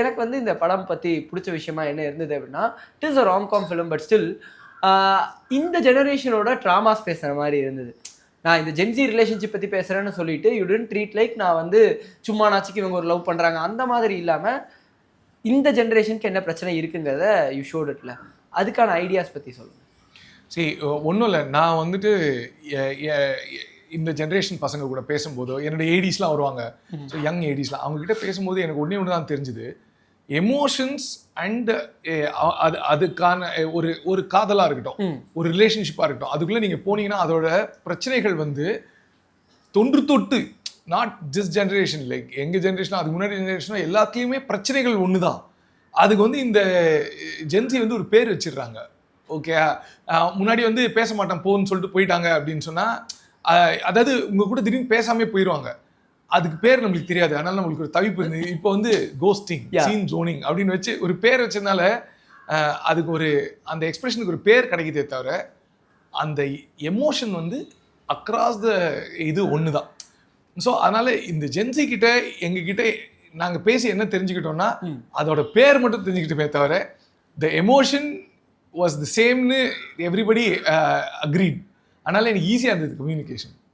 எனக்கு வந்து இந்த படம் பத்தி புடிச்ச விஷயமா என்ன இருந்தது அப்படின்னா, it is a romcom film but still இந்த ஜெனரேஷனோட ட்ராமாஸ் பேசுற மாரி இருந்தது. நான் இந்த ஜென்ஸி ரிலேஷன்ஷிப் பத்தி பேசுறேன்னு சொல்லிட்டு, யூ டிட்ன்ட் ட்ரீட் லைக் நான் வந்து சும்மா நாச்சுக்கு இவங்க ஒரு லவ் பண்றாங்க. அந்த மாதிரி இல்லாம, இந்த ஜெனரேஷனுக்கு என்ன பிரச்சனை இருக்குங்கிறத யூ ஷோட் இட்ல. அதுக்கான ஐடியாஸ் பத்தி சொல்லுங்க. சரி, ஒன்றும் இல்லை. நான் வந்துட்டு எ- எ- இந்த ஜென்ரேஷன் பசங்க கூட பேசும்போது என்னோட ஏடிஸ்லாம் வருவாங்க. ஸோ யங் ஏடிஸ்லாம் அவங்ககிட்ட பேசும்போது எனக்கு ஒன்று தான் தெரிஞ்சுது. எமோஷன்ஸ் அண்ட் அதுக்கான ஒரு காதலாக இருக்கட்டும், ஒரு ரிலேஷன்ஷிப்பாக இருக்கட்டும், அதுக்குள்ளே நீங்கள் போனீங்கன்னா அதோட பிரச்சனைகள் வந்து தொன்று தொட்டு நாட் ஜஸ்ட் ஜென்ரேஷன், லைக் எங்கள் ஜென்ரேஷனோ அதுக்கு முன்னாடி ஜென்ரேஷனோ எல்லாத்துலேயுமே பிரச்சனைகள் ஒன்று தான். அதுக்கு வந்து இந்த ஜென்சி வந்து ஒரு பேர் வச்சிடுறாங்க. ஓகே, முன்னாடி வந்து பேச மாட்டேன் போன்னு சொல்லிட்டு போயிட்டாங்க அப்படின்னு சொன்னால், அதாவது உங்கள் கூட திடீர்னு பேசாமே போயிடுவாங்க. அதுக்கு பேர் நம்மளுக்கு தெரியாது, அதனால நம்மளுக்கு ஒரு தவிப்பு இருந்து இப்போ வந்து கோஸ்டிங், சீன் ஜோனிங் அப்படின்னு வச்சு ஒரு பேர் வச்சதுனால அதுக்கு ஒரு அந்த எக்ஸ்பிரஷனுக்கு ஒரு பேர் கிடைக்குதே தவிர அந்த எமோஷன் வந்து அக்ராஸ் த இது ஒன்று தான். ஸோ அதனால இந்த ஜென்சி கிட்ட எங்ககிட்ட நாங்கள் பேசி என்ன தெரிஞ்சுக்கிட்டோம்னா அதோட பேர் மட்டும் தெரிஞ்சுக்கிட்டோமே தவிர த எமோஷன் வாஸ் த சேம்னு எவ்ரிபடி அக்ரீட். அதனால எனக்கு ஈஸியாக இருந்தது கம்யூனிகேஷன்.